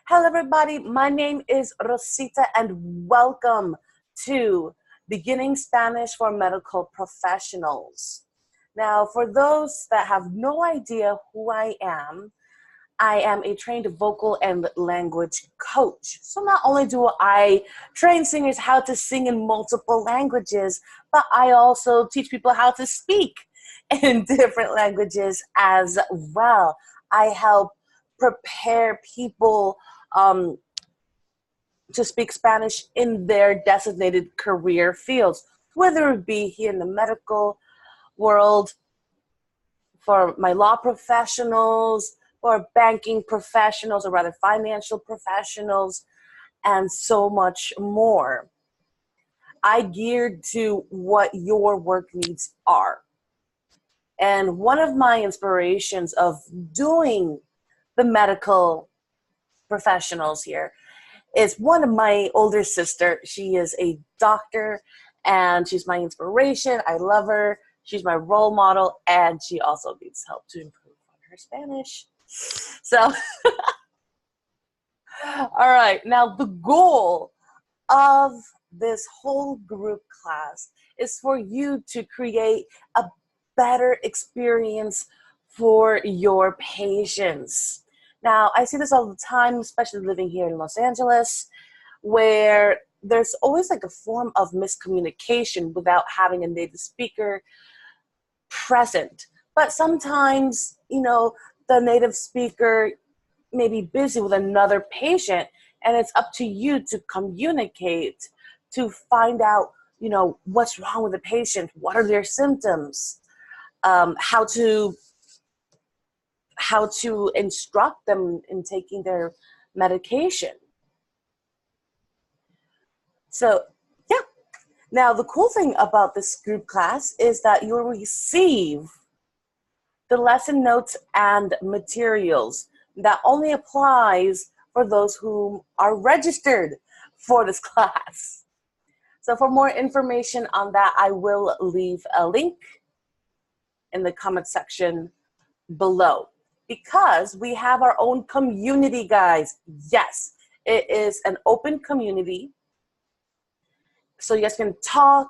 Hello, everybody. My name is Rosita, and welcome to Beginning Spanish for Medical Professionals. Now, for those that have no idea who I am a trained vocal and language coach. So not only do I train singers how to sing in multiple languages, but I also teach people how to speak in different languages as well. I help prepare people to speak Spanish in their designated career fields, whether it be here in the medical world, for my law professionals, or banking professionals, or rather financial professionals, and so much more. I geared to what your work needs are. And one of my inspirations of doing the medical professionals here is one of my older sister. She is a doctor and she's my inspiration. I love her. She's my role model, and she also needs help to improve on her Spanish. So, all right. Now, the goal of this whole group class is for you to create a better experience for your patients. Now, I see this all the time, especially living here in Los Angeles, where there's always like a form of miscommunication without having a native speaker present. But sometimes, the native speaker may be busy with another patient, and it's up to you to communicate, to find out, what's wrong with the patient, what are their symptoms, how to instruct them in taking their medication. So, yeah. Now, the cool thing about this group class is that you'll receive the lesson notes and materials. That only applies for those who are registered for this class. So for more information on that, I will leave a link in the comment section below, because we have our own community, guys. Yes, it is an open community. So you guys can talk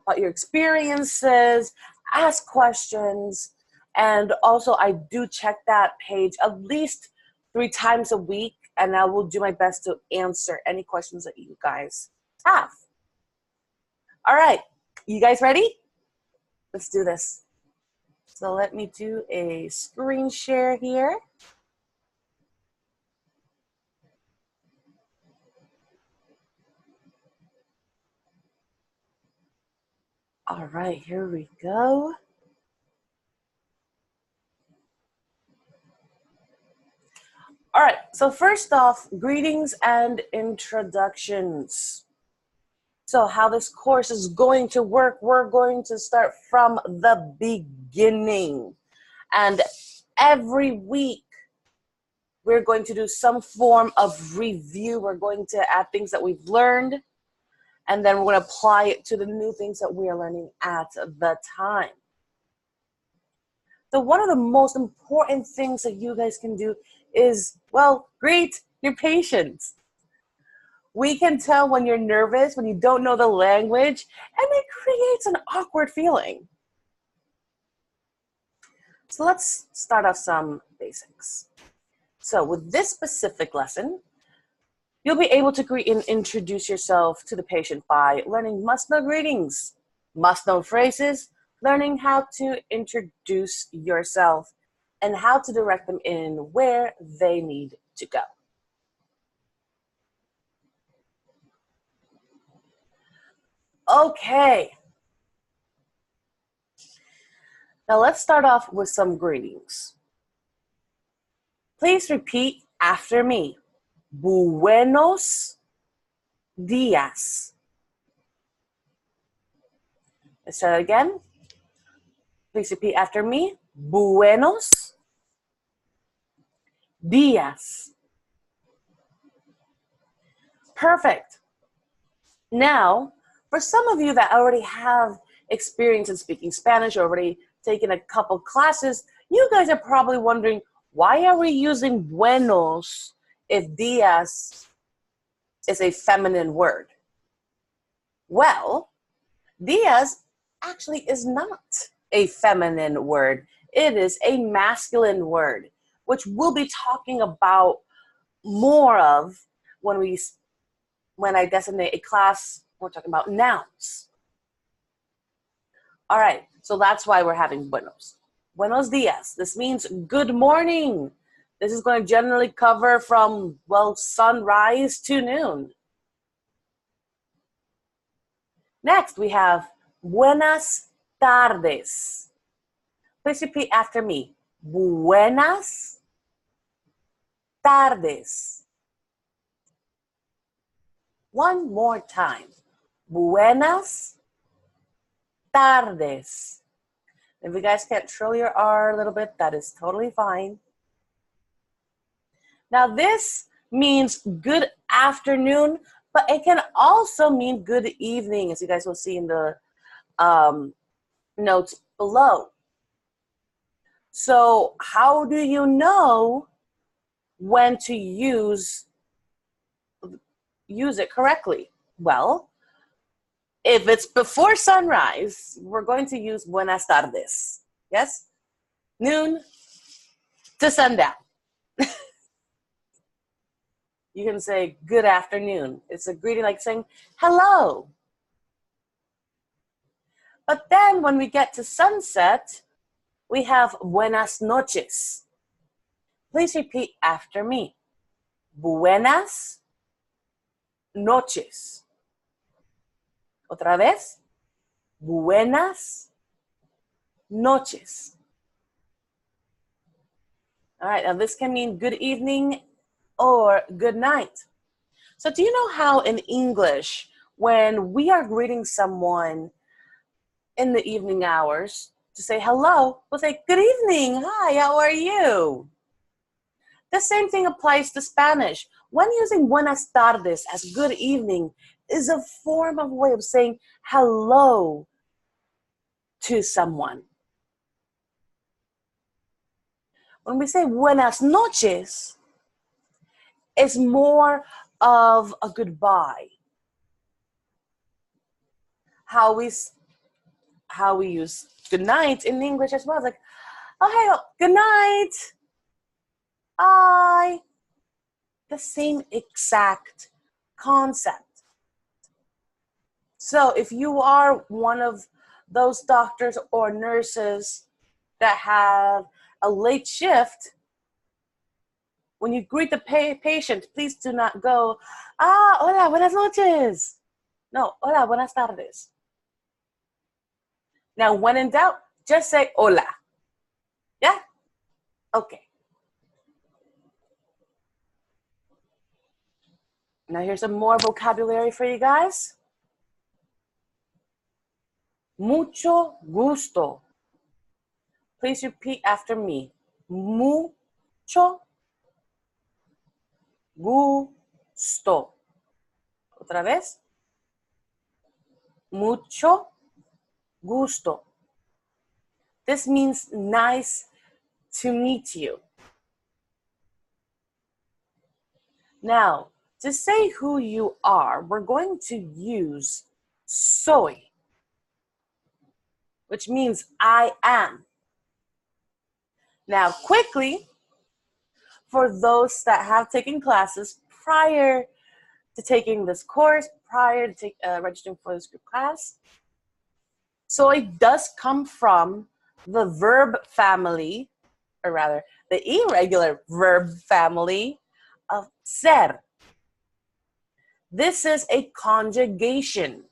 about your experiences, ask questions, and also I do check that page at least 3 times a week, and I will do my best to answer any questions that you guys have. All right, you guys ready? Let's do this. So let me do a screen share here. All right, here we go. All right, so first off, greetings and introductions. So how this course is going to work, we're going to start from the beginning. And every week, we're going to do some form of review. We're going to add things that we've learned, and then we're going to apply it to the new things that we are learning at the time. So one of the most important things that you guys can do is, greet your patients. We can tell when you're nervous, when you don't know the language, and it creates an awkward feeling. So let's start off some basics. So with this specific lesson, you'll be able to greet and introduce yourself to the patient by learning must-know greetings, must-know phrases, learning how to introduce yourself, and how to direct them in where they need to go. Okay. Now let's start off with some greetings. Please repeat after me. Buenos días. Let's try that again. Please repeat after me. Buenos días. Perfect. Now, for some of you that already have experience in speaking Spanish, already taken a couple classes, you guys are probably wondering, why are we using buenos if días is a feminine word? Well, días actually is not a feminine word. It is a masculine word, which we'll be talking about more of when I designate a class. We're talking about nouns. All right, so that's why we're having buenos. Buenos días. This means good morning. This is going to generally cover from, well, sunrise to noon. Next, we have buenas tardes. Please repeat after me. Buenas tardes. One more time. Buenas tardes. If you guys can't trill your R a little bit, that is totally fine. Now this means good afternoon, but it can also mean good evening, as you guys will see in the notes below. So how do you know when to use it correctly? Well, if it's before sunrise, we're going to use buenas tardes. Yes? Noon to sundown. You can say good afternoon. It's a greeting like saying hello. But then when we get to sunset, we have buenas noches. Please repeat after me. Buenas noches. Otra vez. Buenas noches. All right, now this can mean good evening or good night. So do you know how in English, when we are greeting someone in the evening hours to say hello, we'll say good evening, hi, how are you? The same thing applies to Spanish. When using buenas tardes as good evening is a form of way of saying hello to someone. When we say buenas noches, it's more of a goodbye. How we use good night in English as well. It's like, oh, hey, good night. Bye. The same exact concept. So if you are one of those doctors or nurses that have a late shift, when you greet the patient, please do not go, hola, buenas noches. No, hola, buenas tardes. Now, when in doubt, just say hola. Yeah? Okay. Now here's some more vocabulary for you guys. Mucho gusto. Please repeat after me. Mucho gusto. Otra vez. Mucho gusto. This means nice to meet you. Now, to say who you are, we're going to use soy, which means I am. Now, quickly, for those that have taken classes prior to taking this course, prior to registering for this group class, soy does come from the verb family, or rather, the irregular verb family of ser. This is a conjugation.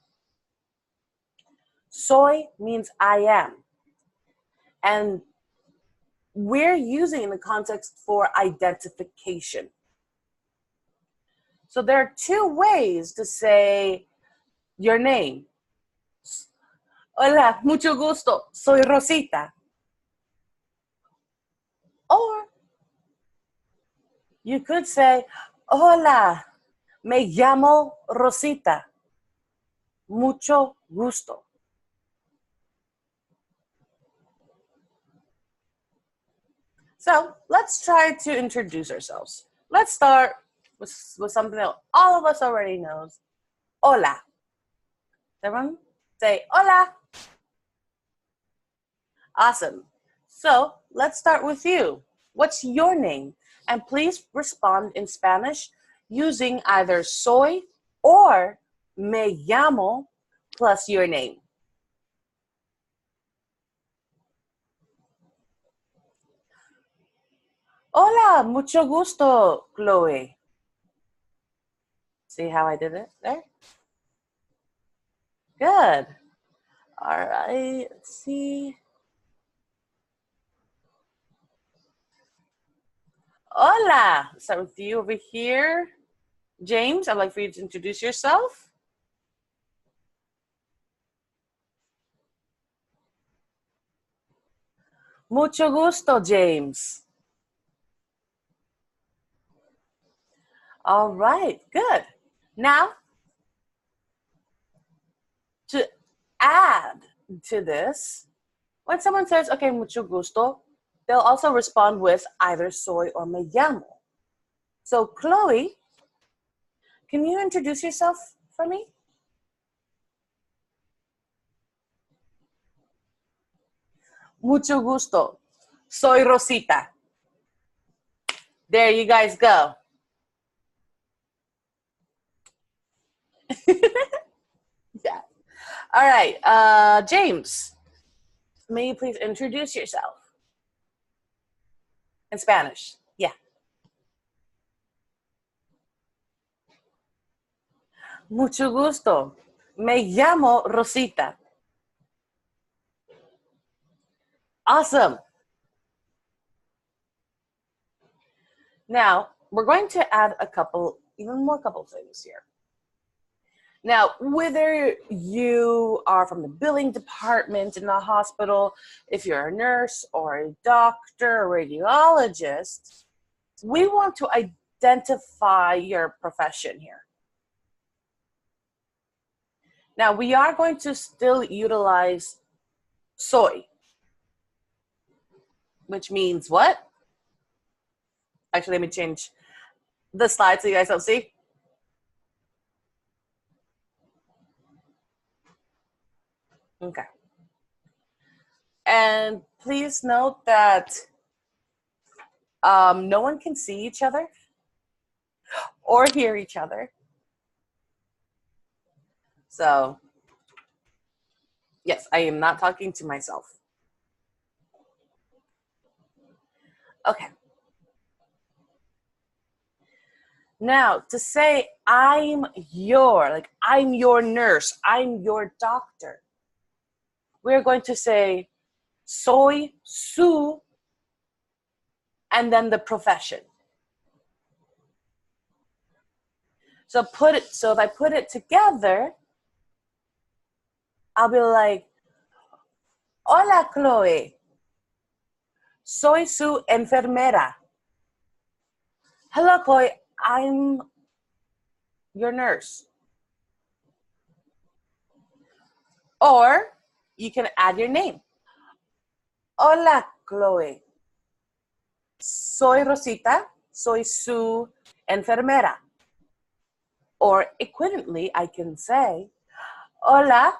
Soy means I am. And we're using in the context for identification. So there are two ways to say your name. Hola, mucho gusto, soy Rosita. Or you could say, hola, me llamo Rosita. Mucho gusto. So let's try to introduce ourselves. let's start with something that all of us already knows. Hola. Everyone say hola. Awesome. So let's start with you. What's your name? And please respond in Spanish using either soy or me llamo plus your name. Hola, mucho gusto, Chloe. See how I did it there? Good. All right, let's see. Hola. Let's start with you over here. James, I'd like for you to introduce yourself. Mucho gusto, James. All right, good. Now, to add to this, when someone says, okay, mucho gusto, they'll also respond with either soy or me llamo. So, Chloe, can you introduce yourself for me? Mucho gusto. Soy Rosita. There you guys go. Yeah. All right, James, may you please introduce yourself in Spanish? Yeah. Mucho gusto. Me llamo Rosita. Awesome. Now, we're going to add even more couple things here. Now, whether you are from the billing department in the hospital, if you're a nurse or a doctor or radiologist, we want to identify your profession here. Now, we are going to still utilize soy, which means what? Actually, let me change the slide so you guys don't see. Okay. And please note that no one can see each other or hear each other. So, yes, I am not talking to myself. Okay. Now, to say I'm your nurse, I'm your doctor, we're going to say soy su and then the profession. So if I put it together, I'll be like, hola, Chloe. Soy su enfermera. Hello, Chloe. I'm your nurse. Or you can add your name. Hola, Chloe. Soy Rosita. Soy su enfermera. Or equivalently, I can say, hola,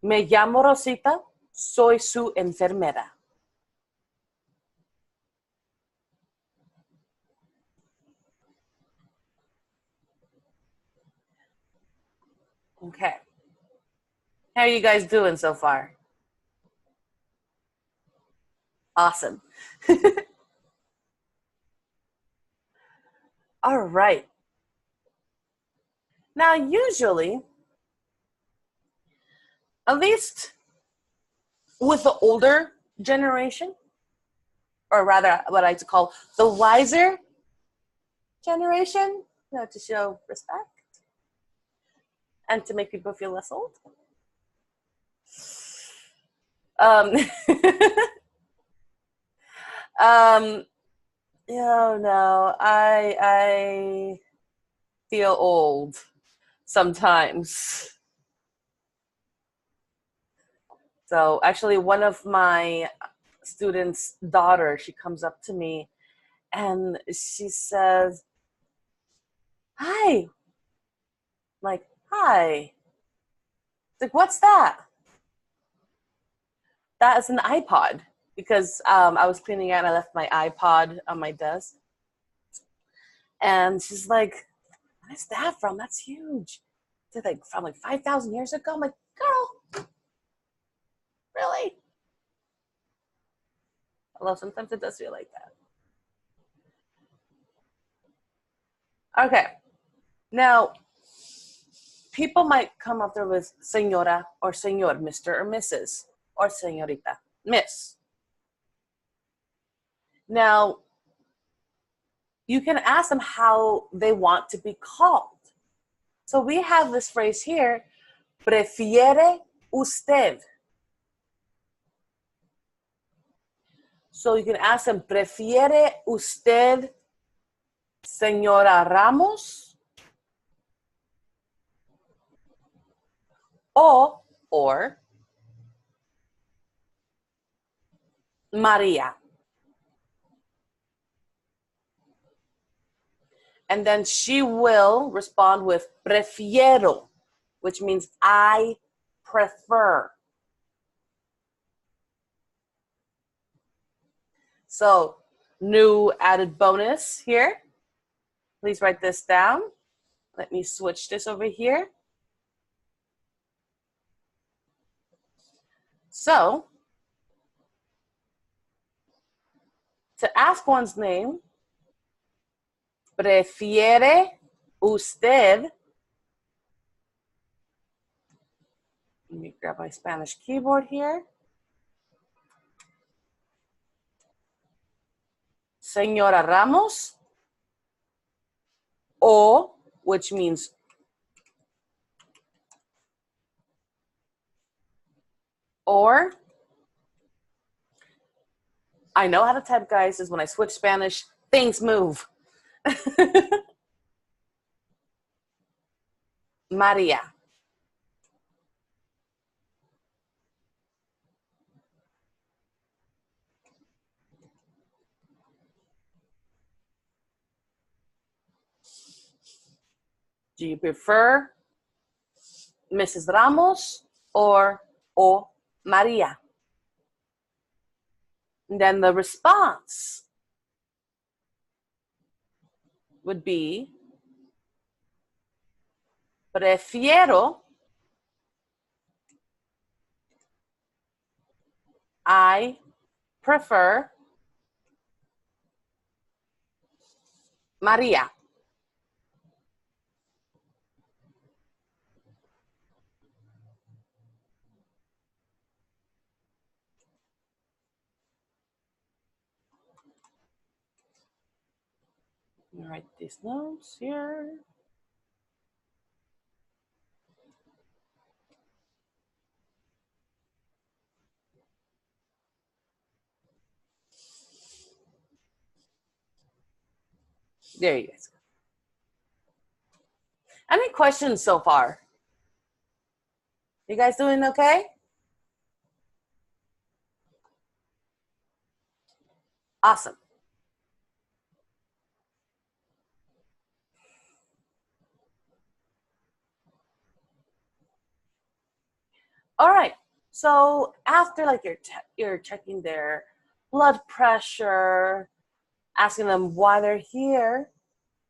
me llamo Rosita. Soy su enfermera. Okay. How are you guys doing so far? Awesome. All right. Now, usually, at least with the older generation, or rather what I like to call the wiser generation, to show respect and to make people feel less old. Um, no, I feel old sometimes. So actually one of my student's daughter, she comes up to me and she says, "Hi." I'm like, "Hi." It's like, "What's that?" That is an iPod, because I was cleaning out and I left my iPod on my desk. And she's like, "What is that from? That's huge." It's like from like 5,000 years ago. I'm like, "Girl, really?" Although sometimes it does feel like that. Okay. Now, people might come up there with señora or señor, Mr. or Mrs. or señorita, Miss. Now, you can ask them how they want to be called. So we have this phrase here, prefiere usted. So you can ask them, ¿prefiere usted, señora Ramos? Or Maria. And then she will respond with prefiero, which means I prefer. So, new added bonus here. Please write this down. Let me switch this over here. So, to ask one's name, prefiere usted. Let me grab my Spanish keyboard here. Señora Ramos, o, which means or. I know how to type, guys, is when I switch Spanish, things move. Maria. Do you prefer Mrs. Ramos or O Maria? And then the response would be prefiero, I prefer Maria. Let me write these notes here. There you guys go. Any questions so far? You guys doing okay? Awesome. All right. So after like you're checking their blood pressure, asking them why they're here,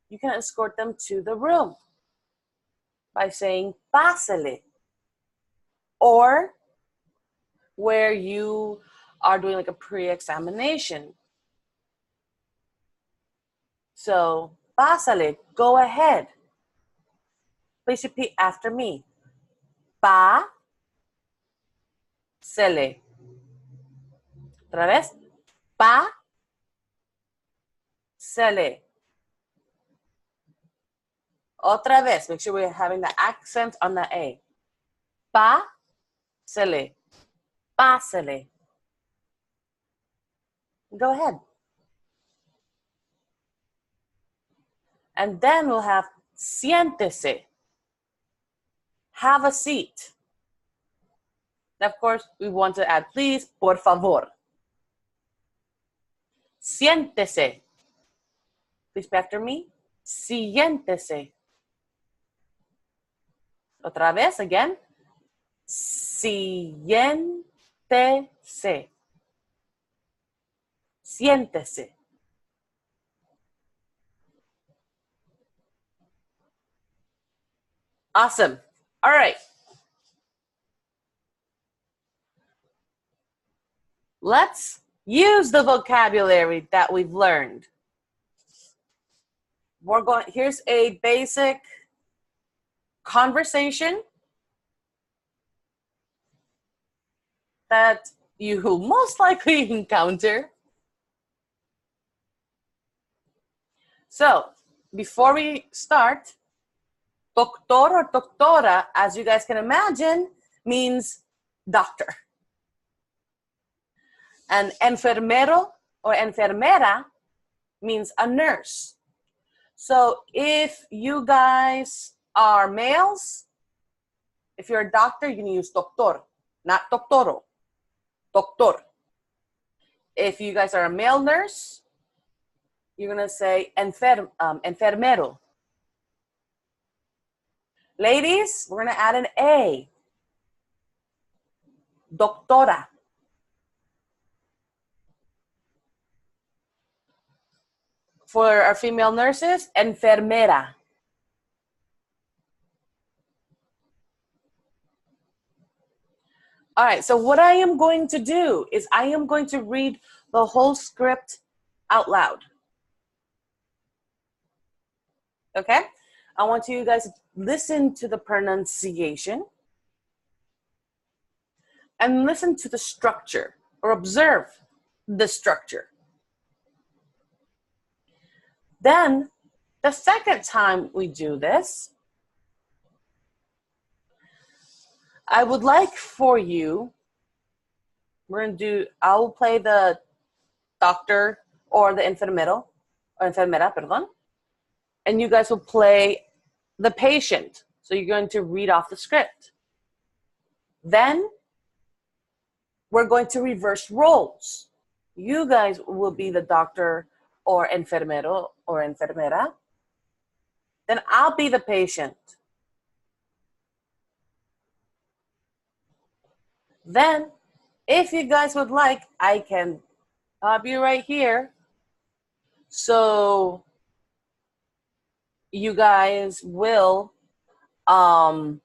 you can escort them to the room by saying pásale, or where you are doing like a pre-examination. So pásale, go ahead. Please repeat after me. Pa se Otra vez. Pa se Otra vez. Make sure we're having the accent on the A. Pa se Pásele. Go ahead. And then we'll have siéntese. Have a seat. Of course, we want to add please, por favor. Siéntese. Please repeat after me. Siéntese. Otra vez, again. Siéntese. Siéntese. Awesome. All right. Let's use the vocabulary that we've learned. Here's a basic conversation that you will most likely encounter. So, before we start, doctor or doctora, as you guys can imagine, means doctor. And enfermero or enfermera means a nurse. So if you guys are males, if you're a doctor, you can use doctor, not doctoro, doctor. If you guys are a male nurse, you're going to say enfermero. Ladies, we're going to add an A. Doctora. For our female nurses, enfermera. All right, so what I am going to do is I am going to read the whole script out loud. Okay? I want you guys to listen to the pronunciation and listen to the structure or observe the structure. Then, the second time we do this, I would like for you, I will play the doctor or the enfermero, or enfermera, perdón, and you guys will play the patient. So you're going to read off the script. Then, we're going to reverse roles. You guys will be the doctor or enfermero or enfermera. Then I'll be the patient. Then, if you guys would like, I can be right here. So you guys will play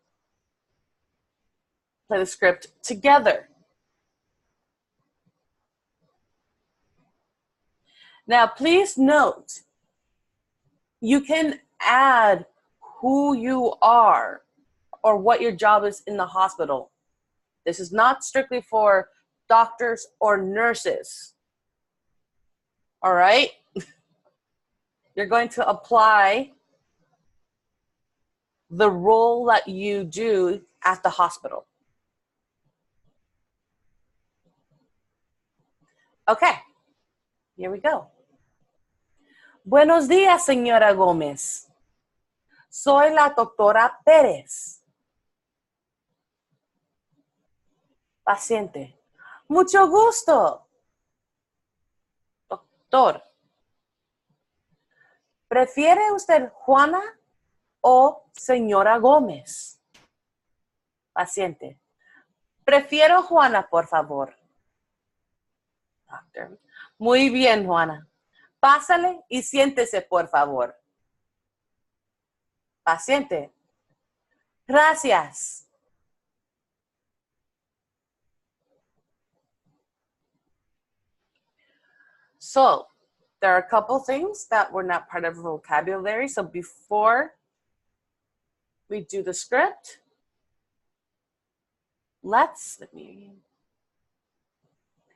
the script together. Now, please note, you can add who you are or what your job is in the hospital. This is not strictly for doctors or nurses. All right? You're going to apply the role that you do at the hospital. Okay, here we go. Buenos días, señora Gómez. Soy la doctora Pérez. Paciente. Mucho gusto. Doctor. ¿Prefiere usted Juana o señora Gómez? Paciente. Prefiero Juana, por favor. Doctor. Muy bien, Juana. Pásale y siéntese, por favor. Paciente. Gracias. So, there are a couple things that were not part of the vocabulary. So before we do the script, let me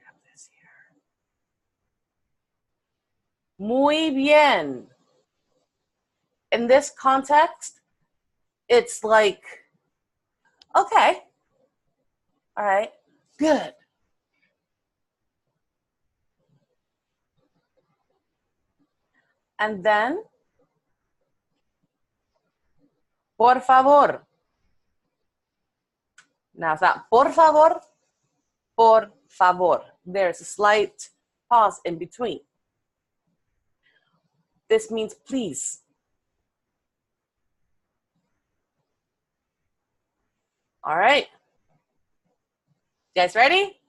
have this here. Muy bien. In this context, it's like, okay, all right, good. And then, por favor. Now it's not por favor, por favor. There's a slight pause in between. This means please. All right. You guys ready?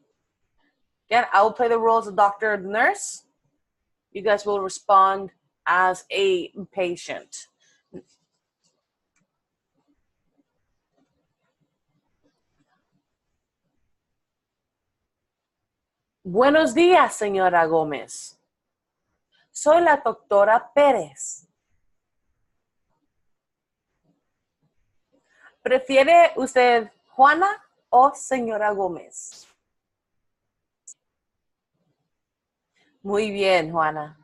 Again, I will play the role as a doctor or nurse. You guys will respond as a patient. Buenos días, señora Gómez. Soy la doctora Pérez. ¿Prefiere usted Juana o señora Gómez? Muy bien, Juana.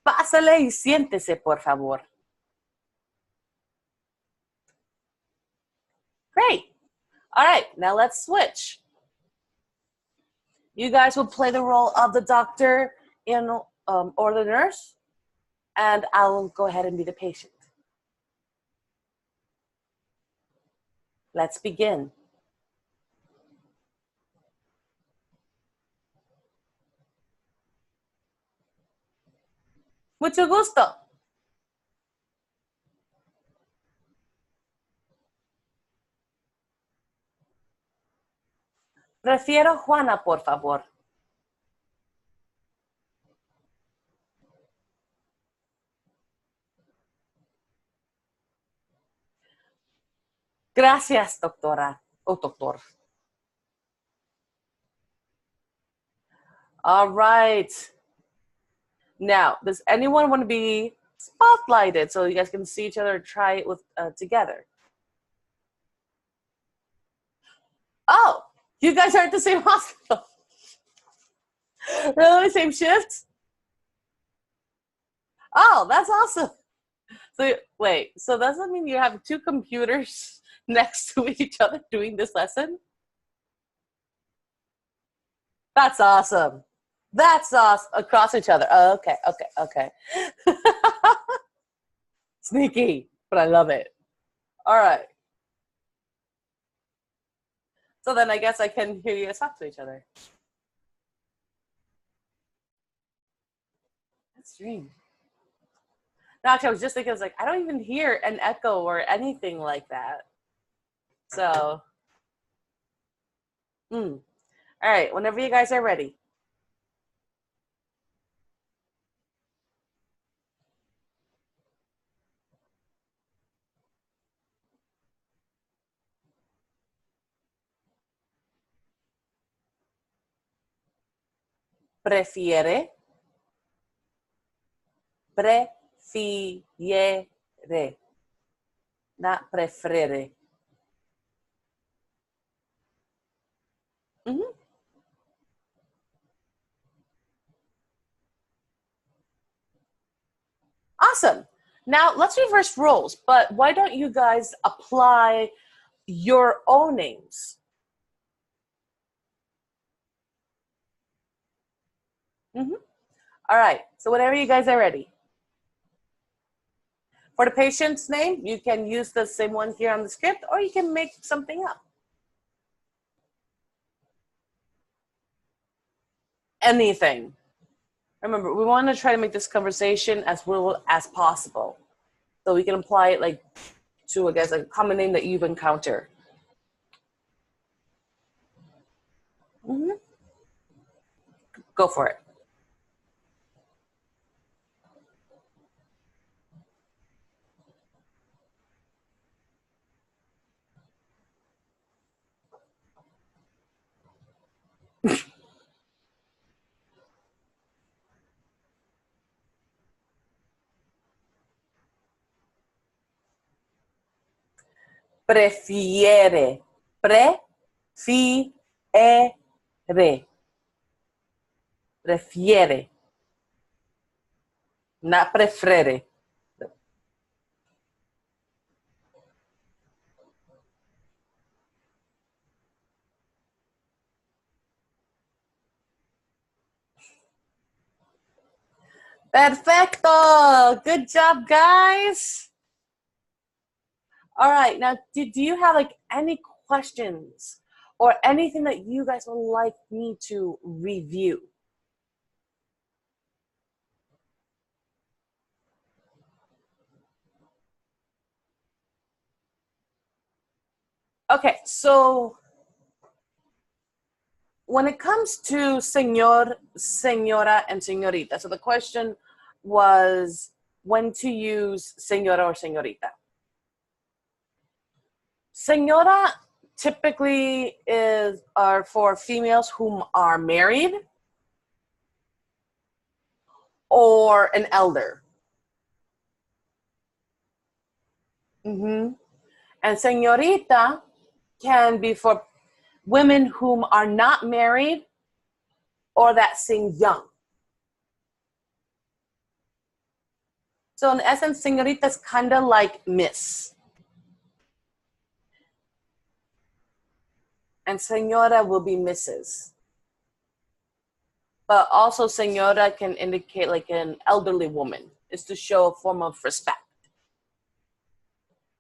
Pásale y siéntese, por favor. Great. All right, now let's switch. You guys will play the role of the doctor or the nurse, and I'll go ahead and be the patient. Let's begin. Mucho gusto. Prefiero Juana, por favor. Gracias, doctora o doctor. All right. Now, does anyone want to be spotlighted so you guys can see each other, try it with together? Oh, you guys are at the same hospital. Really? Same shift? Oh, that's awesome. So wait, so does that mean you have two computers next to each other doing this lesson? That's awesome. That's awesome. Across each other. Oh, okay. Sneaky, but I love it. All right. So then I guess I can hear you guys talk to each other. That's strange. No, actually, I was just thinking, I was like, I don't even hear an echo or anything like that. So, all right, whenever you guys are ready. Prefiere. Prefiere. Not prefere. Mm-hmm. Awesome. Now let's reverse roles, but why don't you guys apply your own names? Mm-hmm. All right, so whenever you guys are ready. For the patient's name, you can use the same one here on the script, or you can make something up. Anything. Remember, we want to try to make this conversation as real as possible. So we can apply it like to, I guess, a common name that you've encountered. Mm-hmm. Go for it. Prefiere. Prefiere. Prefiere. Not prefere. Perfecto. Good job, guys. All right. Now, do you have like any questions or anything that you guys would like me to review? Okay, so when it comes to señor, señora, and señorita, so the question was when to use señora or señorita. Señora typically are for females whom are married or an elder. Mm-hmm. And señorita can be for women whom are not married or that seem young. So in essence, señorita is kind of like miss. And señora will be Mrs. But also señora can indicate like an elderly woman. It's to show a form of respect.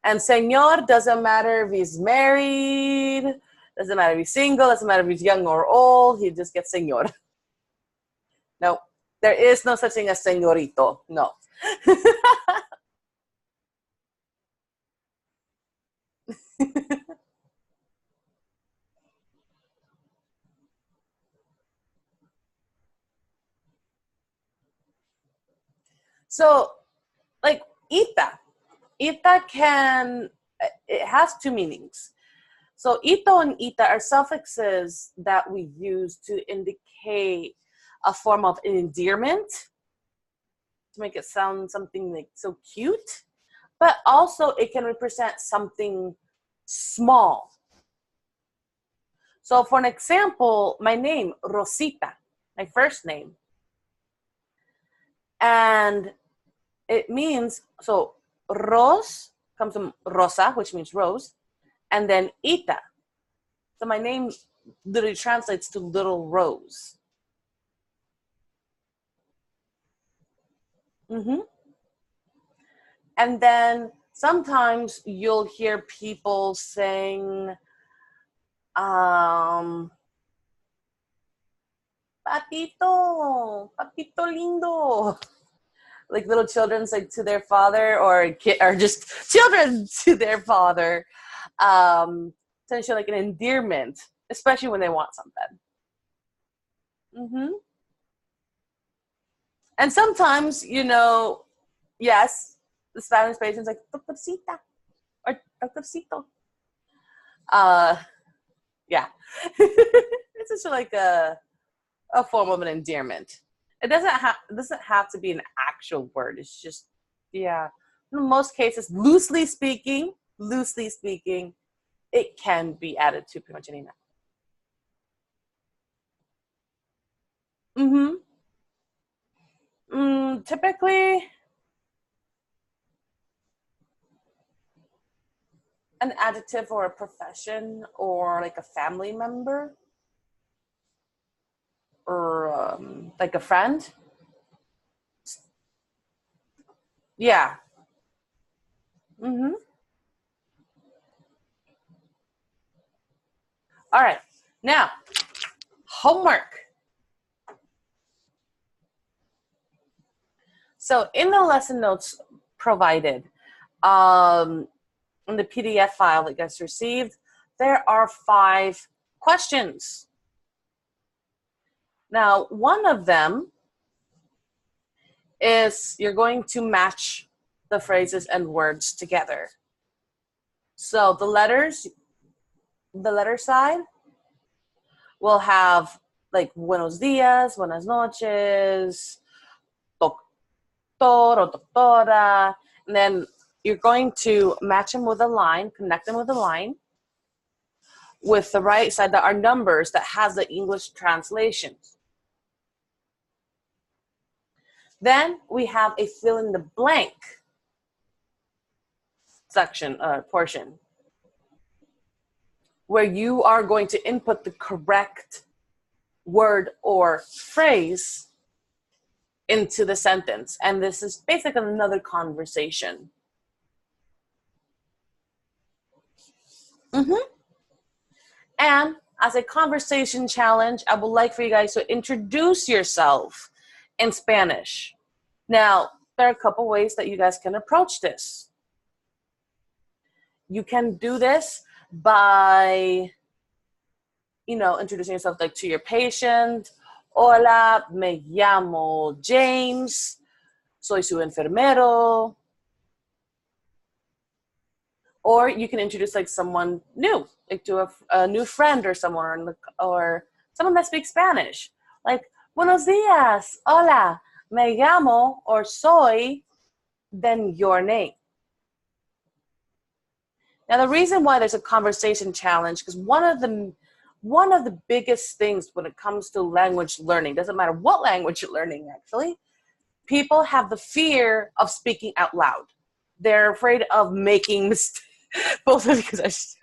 And señor doesn't matter if he's married, doesn't matter if he's single, doesn't matter if he's young or old, he just gets señor. No, there is no such thing as señorito, no. So, like, ita. Ita it has two meanings. So ito and ita are suffixes that we use to indicate a form of endearment, to make it sound something like so cute, but also it can represent something small. So for an example, my name, Rosita, my first name, and it means, so Ros comes from Rosa, which means rose, and then Ita. So my name literally translates to little rose. Mm-hmm. And then sometimes you'll hear people saying, Papito, Papito lindo. Like little children say to their father, or just children to their father, to show like an endearment, especially when they want something. Mm-hmm. And sometimes, yes, the Spanish patient's like, doctorcita, or doctorcito. Uh, yeah. It's just like a form of an endearment. It doesn't have to be an actual word. It's just, yeah. In most cases, loosely speaking, it can be added to pretty much any noun. Mm-hmm. Typically, an adjective or a profession or like a family member or like a friend. Yeah. Mm-hmm. All right. Now, homework. So in the lesson notes provided, in the PDF file that you guys received, there are 5 questions. Now, one of them is you're going to match the phrases and words together. So the letter side will have like buenos dias, buenas noches, doctor or doctora, and then you're going to match them with a line, connect them with a line, with the right side that are numbers that has the English translations. Then we have a fill in the blank portion, where you are going to input the correct word or phrase into the sentence. And this is basically another conversation. Mm-hmm. And as a conversation challenge, I would like for you guys to introduce yourself in Spanish. Now, there are a couple ways that you guys can approach this. You can do this by, introducing yourself like to your patient. Hola, me llamo James. Soy su enfermero. Or you can introduce like someone new, like to a new friend or someone, or someone that speaks Spanish. Like, buenos días, hola, me llamo, or soy, then your name. Now, the reason why there's a conversation challenge, because one of the biggest things when it comes to language learning, doesn't matter what language you're learning actually, people have the fear of speaking out loud. They're afraid of making mistakes. Both of you guys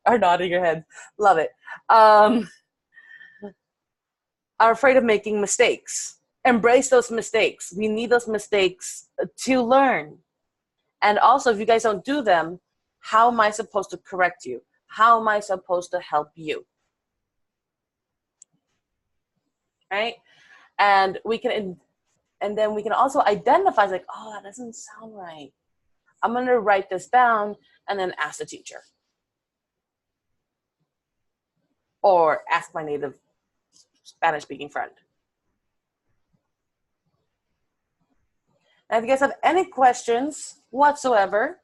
are nodding your heads. Love it. Are afraid of making mistakes. Embrace those mistakes. We need those mistakes to learn. And also, if you guys don't do them, how am I supposed to correct you? How am I supposed to help you? Right? And then we can also identify, like, oh, that doesn't sound right. I'm going to write this down and then ask the teacher. Or ask my native Spanish-speaking friend. Now, if you guys have any questions whatsoever,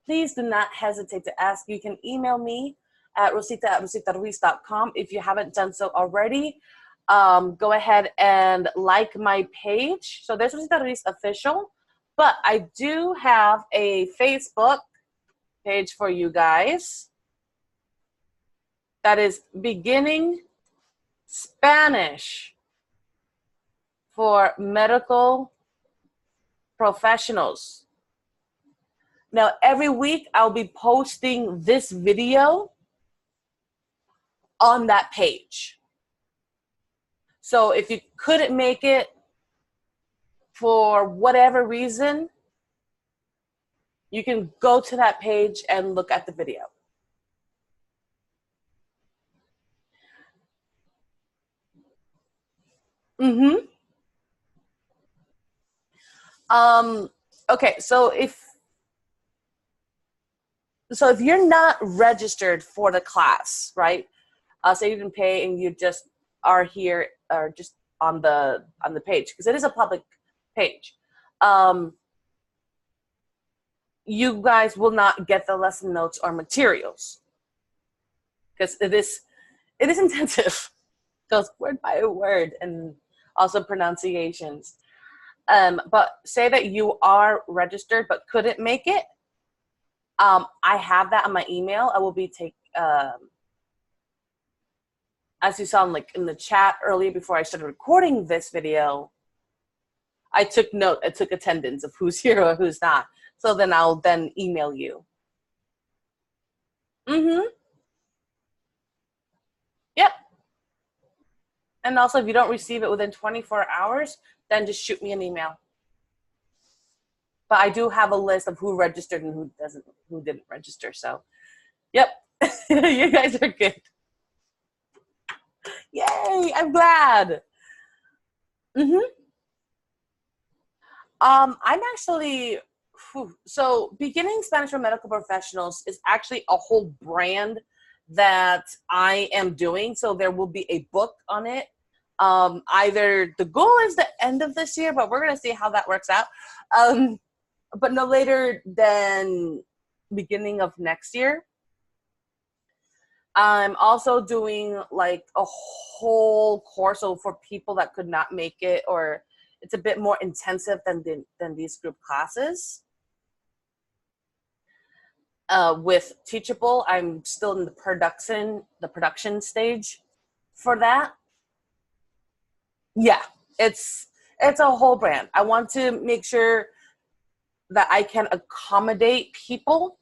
please do not hesitate to ask. You can email me at rosita@rositaruiz.com. If you haven't done so already, go ahead and like my page. So there's Rosita Ruiz Official, but I do have a Facebook page for you guys that is Beginning Spanish for Medical Professionals. Now, every week I'll be posting this video on that page. So if you couldn't make it for whatever reason, you can go to that page and look at the video. Okay, so if you're not registered for the class, right? Say you didn't pay and you just are here or just on the page, because it is a public page. You guys will not get the lesson notes or materials because it is intensive. Goes word by word, and also pronunciations. But say that you are registered but couldn't make it. I have that on my email. I will be as you saw in the chat earlier before I started recording this video, I took note. I took attendance of who's here or who's not. So then I'll email you. Yep. And also, if you don't receive it within 24 hours, then just shoot me an email. But I do have a list of who registered and who didn't register. So, yep, you guys are good. Yay! I'm glad. I'm actually. So, Beginning Spanish for Medical Professionals is actually a whole brand that I am doing. So there will be a book on it. Either the goal is the end of this year, but we're going to see how that works out. But no later than beginning of next year. I'm also doing like a whole course, so for people that could not make it, or it's a bit more intensive than these group classes. With Teachable, I'm still in the production stage for that. Yeah, it's a whole brand. I want to make sure that I can accommodate people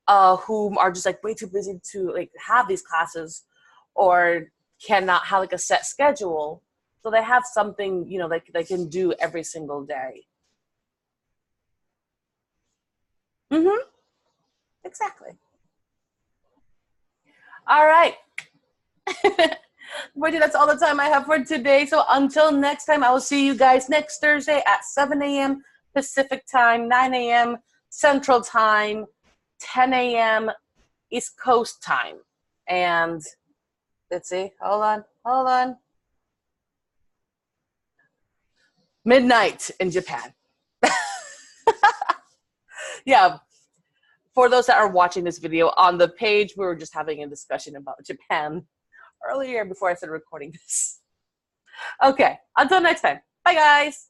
who are just like way too busy to like have these classes, or cannot have like a set schedule, so they have something they can do every single day. Exactly. All right. Bridget, that's all the time I have for today. So until next time, I will see you guys next Thursday at 7 a.m. Pacific time, 9 a.m. Central time, 10 a.m. East Coast time. And let's see, hold on. Midnight in Japan. Yeah, for those that are watching this video on the page, we were just having a discussion about Japan earlier before I started recording this. Okay, until next time. Bye, guys.